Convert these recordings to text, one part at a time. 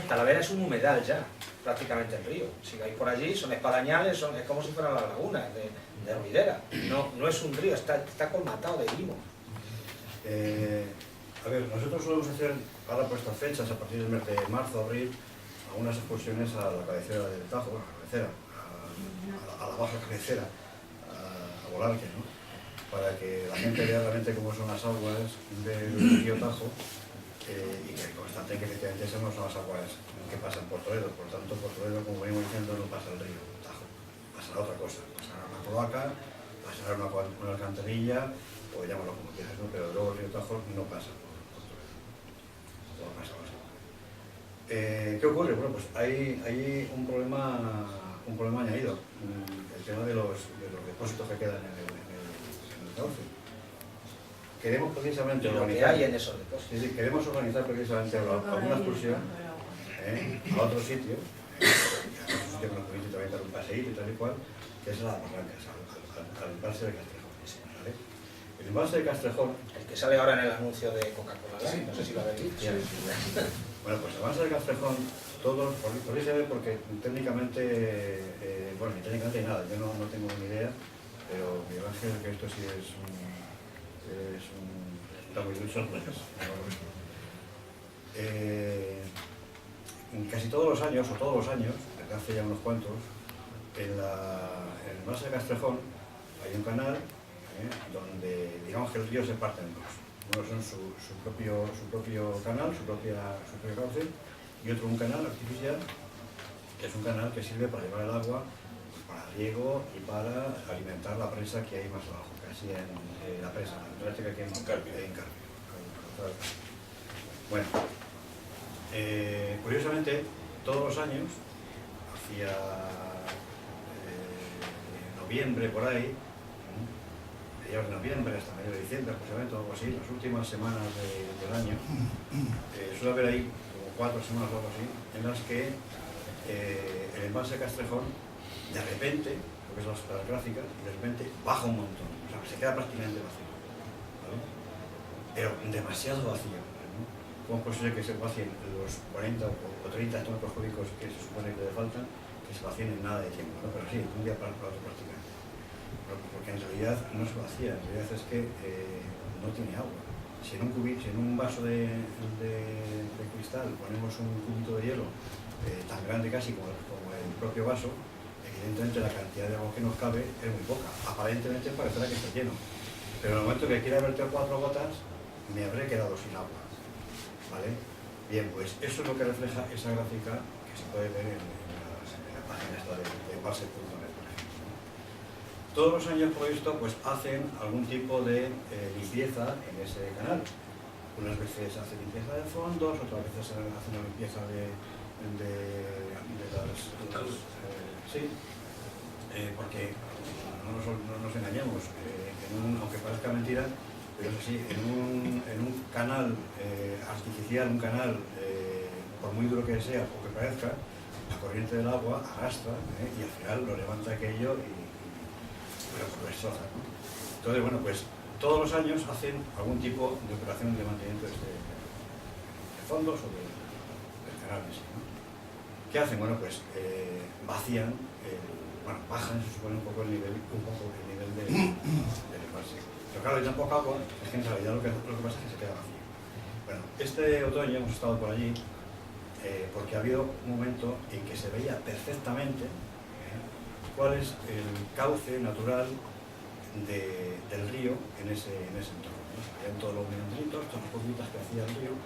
Talavera es un humedal ya, prácticamente el río. Si vais por allí, son espadañales, es como si fueran las lagunas de Ruidera. No es un río, está colmatado de limo. A ver, nosotros solemos hacer, ahora por estas fechas, a partir del mes de marzo, abril, algunas excursiones a la cabecera del Tajo, a la cabecera, a la baja cabecera, a Volarque, ¿no? Para que la gente vea realmente cómo son las aguas del río Tajo y que constaten que efectivamente esas no son las aguas que pasan por Toledo. Por tanto, por Toledo, como venimos diciendo, no pasa el río Tajo, pasará otra cosa, pasará una cloaca, pasará una alcantarilla, o llámalo como quieras, ¿no? Pero luego el río Tajo no pasa por Toledo. No pasa más. ¿Qué ocurre? Bueno, pues hay un problema añadido, el tema de los depósitos que quedan en el cauce. Queremos precisamente organizar, hay en esos depósitos. Sí, queremos organizar precisamente alguna excursión a otro sitio, que nos permite también dar un paseíto y tal y cual, que es a las Barrancas, al embalse de Castrejón. ¿Vale? El embalse de Castrejón, el que sale ahora en el anuncio de Coca-Cola, ¿sí? No sé si lo habéis visto. Sí. Bueno, pues el embalse de Castrejón, todos, por ahí se ve porque técnicamente, bueno, ni técnicamente nada, yo no tengo ni idea, pero Miguel Ángel, que esto sí está muy lucho, pues casi todos los años, desde hace ya unos cuantos, en el embalse de Castrejón hay un canal donde digamos que el río se parte en dos. Uno son su propio canal, su propio cauce, y otro un canal artificial, que es un canal que sirve para llevar el agua pues, para riego y para alimentar la presa que hay más abajo, casi en la presa, la que aquí en Carpio. Bueno, curiosamente, todos los años, hacia noviembre por ahí, mediados de noviembre hasta medio de diciembre, aproximadamente, o algo así, las últimas semanas del año, suele haber ahí como 4 semanas o algo así, en las que el embalse de Castrejón, de repente, lo que son las gráficas, de repente baja un montón, o sea, se queda prácticamente vacío, ¿vale? Pero demasiado vacío, ¿no? ¿Cómo es posible que se vacíen los 40 o 30 hectómetros cúbicos que se supone que le faltan, que se vacíen en nada de tiempo, ¿no? Pero sí, de un día para otro prácticamente. Porque en realidad no se vacía, en realidad es que no tiene agua. Si en un vaso de cristal ponemos un cubito de hielo tan grande casi como el propio vaso, evidentemente la cantidad de agua que nos cabe es muy poca. Aparentemente parecerá que está lleno, pero en el momento que quiera verter 4 gotas, me habré quedado sin agua. ¿Vale? Bien, pues eso es lo que refleja esa gráfica que se puede ver en la página esta de embalse.net. Todos los años, por esto, pues hacen algún tipo de limpieza en ese canal. Unas veces hacen limpieza de fondos, otras veces hacen una limpieza de las sí, porque no nos engañemos, aunque parezca mentira, pero es así, en un canal artificial, un canal, por muy duro que sea o que parezca, la corriente del agua arrastra y al final lo levanta aquello y pero destroza, ¿no? Entonces, bueno, pues todos los años hacen algún tipo de operación de mantenimiento de fondos o del canal en sí, ¿no? ¿Qué hacen? Bueno, pues vacían, bajan, se supone, un poco el nivel del embalse. Pero claro, hay tan poca agua, es que en realidad lo que pasa es que se queda vacío. Bueno, este otoño hemos estado por allí porque ha habido un momento en que se veía perfectamente cuál es el cauce natural del río en ese entorno, ¿no? Habían todos los meandritos, todas las curvitas que hacía el río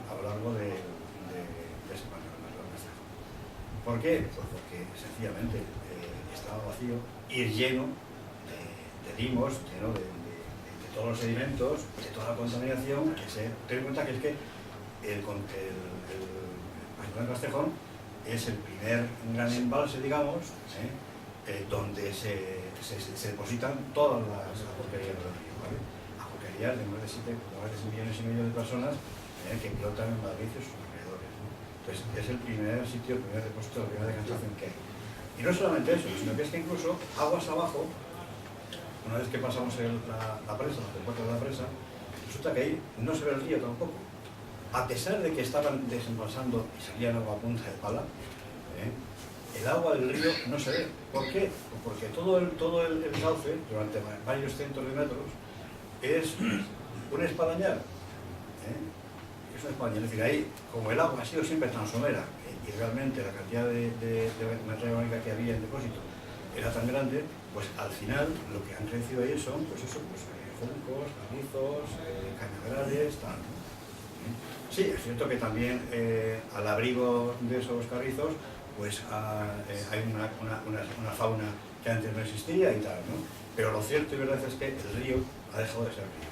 a lo largo de ese panel. ¿Por qué? Pues porque sencillamente estaba vacío y lleno de limos, lleno de todos los sedimentos, de toda la contaminación. Ten en cuenta que es que el Castrejón es el primer gran embalse, digamos, donde se depositan todas las porquerías del río, ¿vale? Las porquerías de más de 7 millones y medio de personas que flotan en Madrid y sus alrededores, ¿no? Entonces, es el primer sitio, el primer depósito, la primera decantación que hay. Y no solamente eso, sino que es que incluso aguas abajo, una vez que pasamos la presa, las compuertas de la presa, resulta que ahí no se ve el río tampoco. a pesar de que estaban desembalsando y salían agua a punta de pala, el agua del río no se ve. ¿Por qué? Pues porque todo el cauce, durante varios cientos de metros, es un espadañar. Es un espadañar. Es decir, ahí, como el agua ha sido siempre tan somera y realmente la cantidad de materia orgánica que había en el depósito era tan grande, pues al final lo que han crecido ahí son, pues eso, pues juncos, carrizos, cañaverales, tal. Sí, es cierto que también al abrigo de esos carrizos pues hay una fauna que antes no existía y tal, ¿no? Pero lo cierto y verdad es que el río ha dejado de ser río.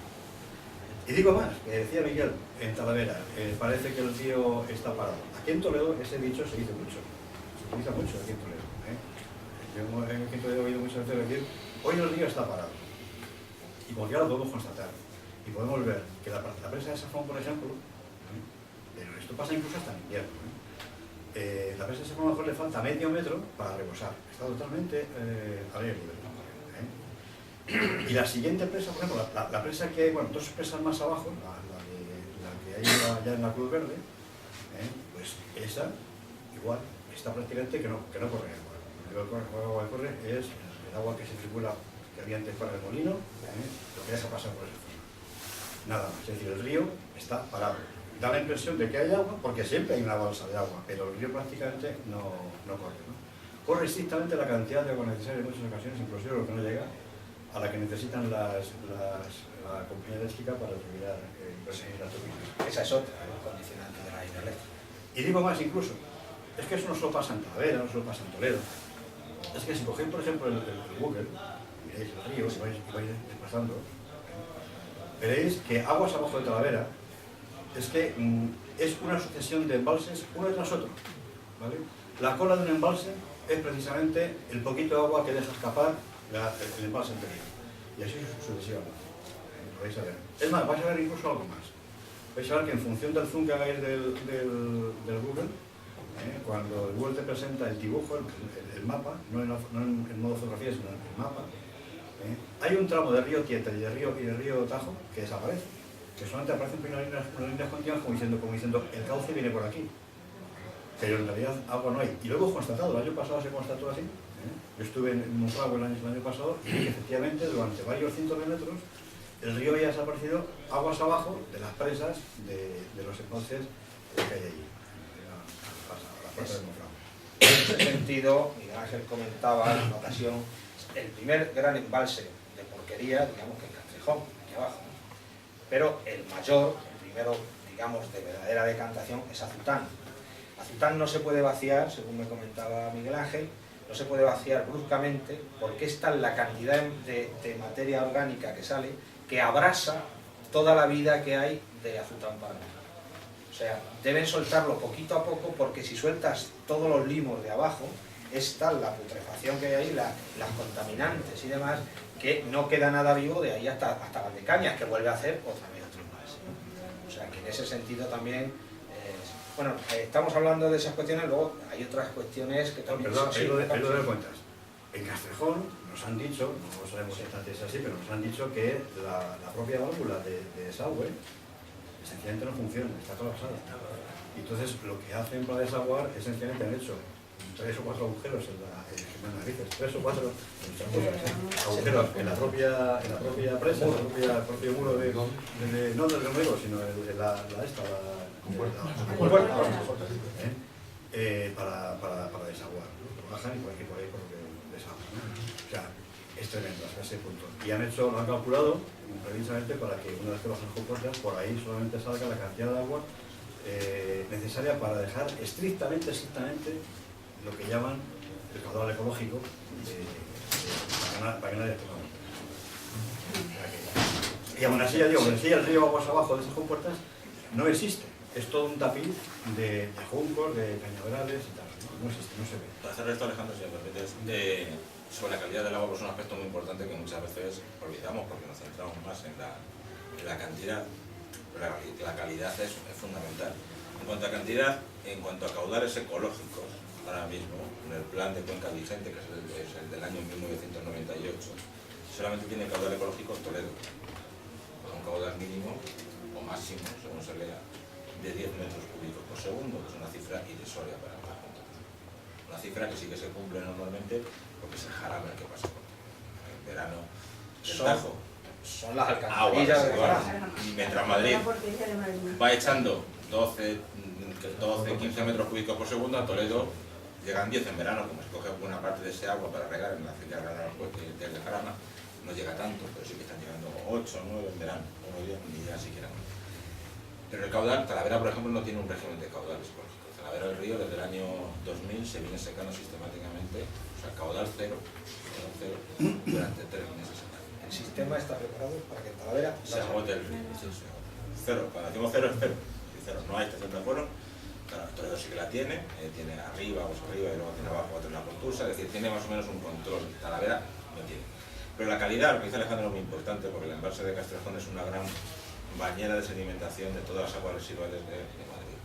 Y digo más, que decía Miguel, en Talavera, parece que el río está parado. Aquí en Toledo ese dicho se dice mucho, se utiliza mucho aquí en Toledo. Yo aquí en Toledo he oído muchas veces decir, hoy el río está parado. Y como ya lo podemos constatar, y podemos ver que la presa de Safón, por ejemplo, pero esto pasa incluso hasta en invierno, la presa de Safón a lo mejor le falta medio metro para rebosar, está totalmente al aire libre. Y la siguiente presa, por ejemplo, la presa que hay, bueno, dos presas más abajo, la que hay ya en la Cruz Verde, pues esa, igual, está prácticamente que no corre agua. El agua que corre es el agua que se circula, que había antes para el molino, lo que deja pasar por esa zona. Nada más, es decir, el río está parado. Da la impresión de que hay agua, porque siempre hay una balsa de agua, pero el río prácticamente no corre, ¿no? Corre estrictamente la cantidad de agua necesaria en muchas ocasiones, inclusive lo que no llega a la que necesitan la compañía eléctrica para utilizar las turbinas. Esa es otra, el condicionante de la hidroeléctrica. Y digo más incluso, es que eso no solo pasa en Talavera, no solo pasa en Toledo. Es que si cogéis, por ejemplo, el Google, miréis el río y vais desplazando, veréis que aguas abajo de Talavera es que es una sucesión de embalses uno tras otro, ¿vale? La cola de un embalse es precisamente el poquito de agua que deja escapar el embalse anterior. Y así sucesivamente. Lo vais a ver. Es más, vais a ver incluso algo más. Vais a ver que en función del zoom que hagáis del Google, cuando el Google te presenta el dibujo, el mapa, no en modo fotografía, sino en el mapa, hay un tramo de río Tieta y de río Tajo que desaparece, que solamente aparecen unas líneas continuas como diciendo el cauce viene por aquí, pero en realidad agua no hay. Y lo hemos constatado, el año pasado se constató así. Yo estuve en Monfragüe el año pasado y vi que efectivamente durante varios cientos de metros el río había desaparecido aguas abajo de las presas de los embalses que hay allí, a la puerta de Monfragüe. En ese sentido, Miguel Ángel comentaba en una ocasión, el primer gran embalse de porquería, digamos que es Castrejón, aquí abajo, ¿no? Pero el mayor, el primero, digamos, de verdadera decantación es Azután. Azután no se puede vaciar, según me comentaba Miguel Ángel, no se puede vaciar bruscamente porque es tal la cantidad de materia orgánica que sale que abrasa toda la vida que hay de Azután para arriba. O sea, deben soltarlo poquito a poco porque si sueltas todos los limos de abajo, es tal la putrefacción que hay ahí, las contaminantes y demás, que no queda nada vivo de ahí hasta Valdecañas, que vuelve a hacer otra vez otro embalse. O sea, que en ese sentido también... Bueno, estamos hablando de esas cuestiones, luego hay otras cuestiones que también... Perdón, ahí lo de cuentas. En Castrejón nos han dicho, no sabemos si es así, pero nos han dicho que la propia válvula de desagüe esencialmente no funciona, está colapsada. Y entonces lo que hacen para desaguar, esencialmente han hecho 3 o 4 agujeros en narices, 3 o 4 agujeros en la propia presa, el propio muro no del remolino, sino la compuerta, para desaguar, ¿no? Lo bajan y por ahí por lo que desaguan, ¿no? O sea, es tremendo hasta ese punto. Y lo han calculado precisamente para que una vez que bajan compuertas, por ahí solamente salga la cantidad de agua necesaria para dejar estrictamente lo que llaman el caudal ecológico para que nadie tome. Y aún así, ya digo, el río aguas abajo de esas compuertas no existe. Es todo un tapiz de juncos, de cañaverales y tal. No existe, no se ve. Para hacer esto, Alejandro, si me permites, sobre la calidad del agua, pues es un aspecto muy importante que muchas veces olvidamos porque nos centramos más en la cantidad, pero la calidad es fundamental. En cuanto a cantidad, en cuanto a caudales ecológicos, ahora mismo, en el plan de cuenca vigente, que es el del año 1998, solamente tiene caudal ecológico Toledo, con un caudal mínimo o máximo, según se lea, de 10 metros cúbicos por segundo, que es una cifra irrisoria para el conjunto. Una cifra que sí que se cumple normalmente porque es el Jarama el que pasa por en verano. El Tajo son las agua alcantarillas de residual. Jarama. Mientras Madrid va echando 12, 15 metros cúbicos por segundo, a Toledo llegan 10 en verano. Como se coge buena parte de ese agua para regar en la acequia de Jarama, no llega tanto, pero sí que están llegando 8 o 9 en verano, unos días ni llega siquiera. Pero el caudal, Talavera por ejemplo no tiene un régimen de caudales ecológicos. Talavera del río desde el año 2000 se viene secando sistemáticamente, o sea, caudal cero durante 3 meses. El sistema está preparado para que en Talavera Se agote el río, sí, se agote. Cero, cuando decimos cero es cero. Cero, no hay estación de aforo. Claro, Toledo sí que la tiene, tiene arriba, arriba y luego tiene abajo otra en la Portusa, es decir, tiene más o menos un control. Talavera no tiene. Pero la calidad, lo que dice Alejandro, es muy importante porque el embalse de Castrejón es una gran bañera de sedimentación de todas las aguas residuales de Madrid.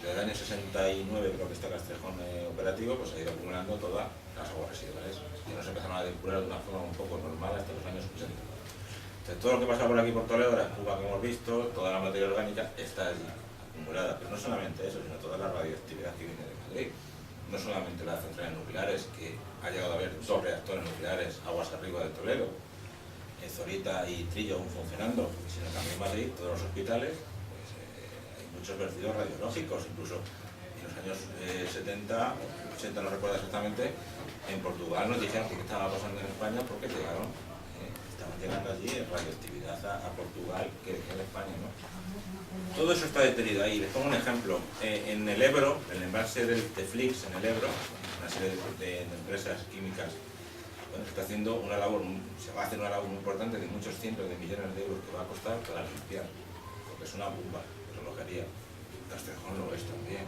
Desde el año 69 creo que está Castrejón operativo, pues ha ido acumulando todas las aguas residuales que nos empezaron a depurar de una forma un poco normal hasta los años 80. Entonces todo lo que pasa por aquí por Toledo, la espuma que hemos visto, toda la materia orgánica está allí acumulada, pero no solamente eso, sino toda la radioactividad que viene de Madrid. No solamente las centrales nucleares, que ha llegado a haber 2 reactores nucleares aguas arriba de Toledo, Zorita y Trillo aún funcionando, sino también en Madrid, todos los hospitales, pues, hay muchos vertidos radiológicos, incluso en los años 70, 80 no recuerdo exactamente, en Portugal nos dijeron qué estaba pasando en España porque estaban llegando allí radioactividad a Portugal que en España, ¿no? Todo eso está detenido ahí. Les pongo un ejemplo. En el Ebro, el embalse de Flix en el Ebro, una serie de empresas químicas, bueno, está haciendo una labor, se va a hacer una labor muy importante de muchos cientos de millones de euros que va a costar para limpiar, porque es una bomba de relojería. Castrejón lo es también.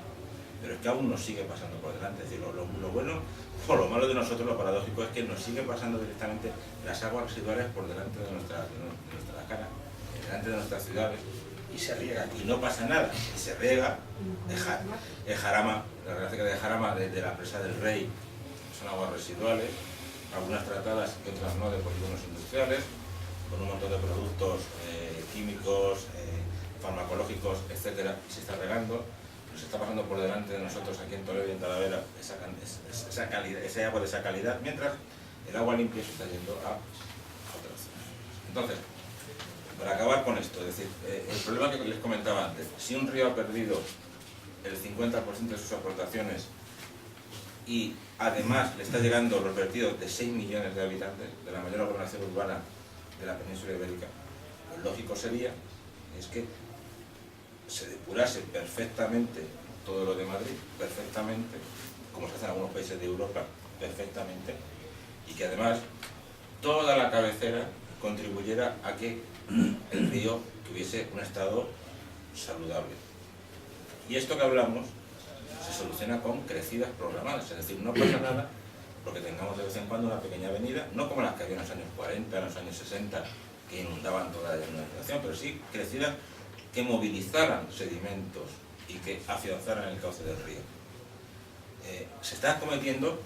Pero es que aún nos sigue pasando por delante. Es decir, lo bueno o lo malo de nosotros, lo paradójico, es que nos sigue pasando directamente las aguas residuales por delante de nuestra cara, delante de nuestras ciudades. Y se riega. Y no pasa nada, y se riega. El Jarama, la gráfica de Jarama de la presa del Rey, son aguas residuales, algunas tratadas y otras no, de polígonos industriales, con un montón de productos químicos, farmacológicos, etcétera, y se está regando. Nos está pasando por delante de nosotros aquí en Toledo y en Talavera ese agua de esa calidad, mientras el agua limpia se está yendo a otras zonas. Entonces, para acabar con esto, es decir, el problema que les comentaba antes, si un río ha perdido el 50% de sus aportaciones y además le está llegando los vertidos de 6 millones de habitantes, de la mayor aglomeración urbana de la península ibérica, lo lógico sería es que se depurase perfectamente todo lo de Madrid, perfectamente, como se hace en algunos países de Europa, perfectamente, y que además toda la cabecera contribuyera a que el río tuviese un estado saludable. Y esto que hablamos se soluciona con crecidas programadas, es decir, no pasa nada porque tengamos de vez en cuando una pequeña avenida, no como las que había en los años 40, en los años 60, que inundaban toda la inundación, pero sí crecidas que movilizaran sedimentos y que afianzaran el cauce del río. Se está cometiendo,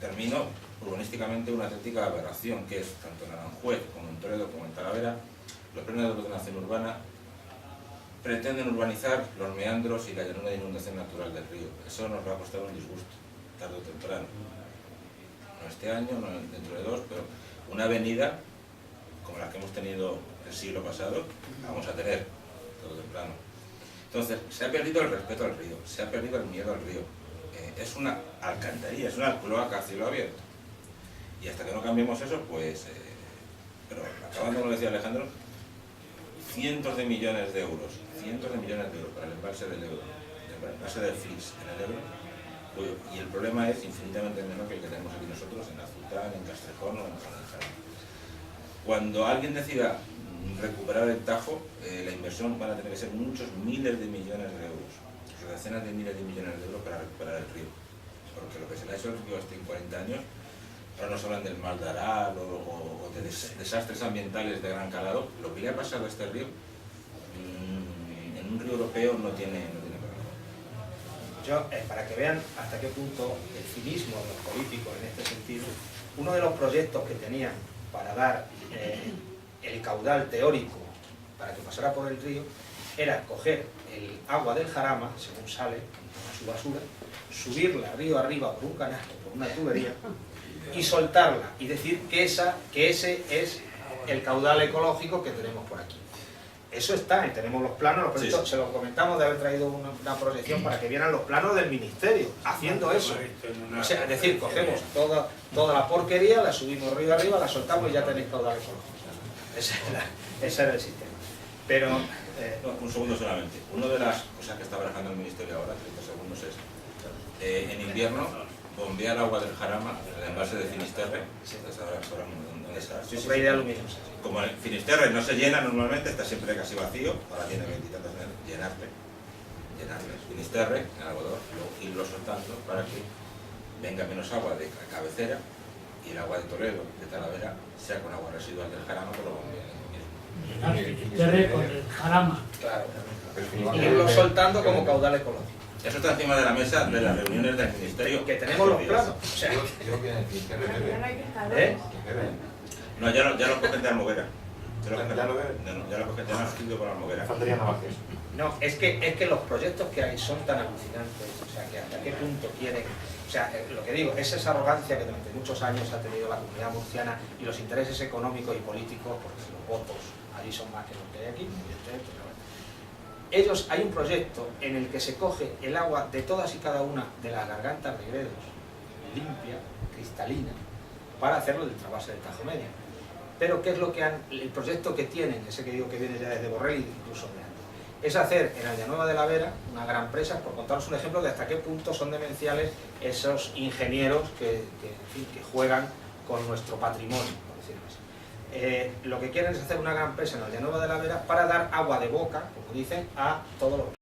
termino, urbanísticamente una auténtica aberración, que es, tanto en Aranjuez como en Toledo como en Talavera, los planes de ordenación urbana pretenden urbanizar los meandros y la llanura de inundación natural del río. Eso nos va a costar un disgusto, tarde o temprano. No este año, no dentro de 2, pero una avenida como la que hemos tenido el siglo pasado, vamos a tener todo temprano. Entonces, se ha perdido el respeto al río, se ha perdido el miedo al río. Es una alcantarilla, es una cloaca a cielo abierto. Y hasta que no cambiemos eso, pues... pero acabando, como decía Alejandro, cientos de millones de euros para el embalse del Ebro, el embalse del Flix en el Ebro, y el problema es infinitamente menor que el que tenemos aquí nosotros en Azután, en Castrejón o en Jarama. Cuando alguien decida recuperar el Tajo, la inversión van a tener que ser muchos miles de millones de euros, decenas de miles de millones de euros para recuperar el río. Porque lo que se le ha hecho al río hasta en 40 años, ahora nos hablan del Mal de Aral o de desastres ambientales de gran calado. Lo que le ha pasado a este río, en un río europeo no tiene parangón. Yo, para que vean hasta qué punto el cinismo de los políticos en este sentido, uno de los proyectos que tenían para dar el caudal teórico para que pasara por el río era coger el agua del Jarama, según sale a su basura, subirla río arriba por un canasto, por una tubería, y soltarla, y decir que ese es el caudal ecológico que tenemos por aquí. Eso está, y tenemos los planos, los proyectos, se lo comentamos de haber traído una proyección para que vieran los planos del Ministerio, haciendo eso. O sea, es decir, cogemos toda la porquería, la subimos río arriba, la soltamos y ya tenéis caudal ecológico. Ese era el sistema. Pero... un segundo solamente. Una de las cosas que está barajando el Ministerio ahora, 30 segundos, es en invierno bombear agua del Jarama, el embalse de Finisterre, ¿dónde está? Sí, de aluminio. Como el Finisterre no se llena normalmente, está siempre casi vacío, ahora tiene 20 y tantos años, llenarle Finisterre, en algodón, luego irlo soltando para que venga menos agua de cabecera y el agua de Toledo, de Talavera, sea con agua residual del Jarama, pero lo bombeen en invierno. Con el Jarama. Claro. Y irlo soltando como caudal ecológico. Eso está encima de la mesa de las reuniones del Ministerio. Que tenemos los planos. O sea, no, ya lo cogen de Almoguera. Ya lo cogen de Almoguera por Almoguera. no, es que los proyectos que hay son tan alucinantes. O sea, que hasta qué punto quieren... O sea, lo que digo, es esa arrogancia que durante muchos años ha tenido la comunidad murciana y los intereses económicos y políticos, porque los votos allí son más que los que hay aquí, evidentemente, pero bueno. Ellos, hay un proyecto en el que se coge el agua de todas y cada una de las gargantas de Gredos, limpia, cristalina, para hacerlo del trasvase del Tajo Media. Pero ¿qué es lo que el proyecto que tienen, ese que digo que viene ya desde Borrell y incluso de antes? Es hacer en Allanueva de la Vera una gran presa, por contaros un ejemplo de hasta qué punto son demenciales esos ingenieros que juegan con nuestro patrimonio, por decirlo así. Lo que quieren es hacer una gran presa en Allanueva de la Vera para dar agua de boca, como dicen, a todos los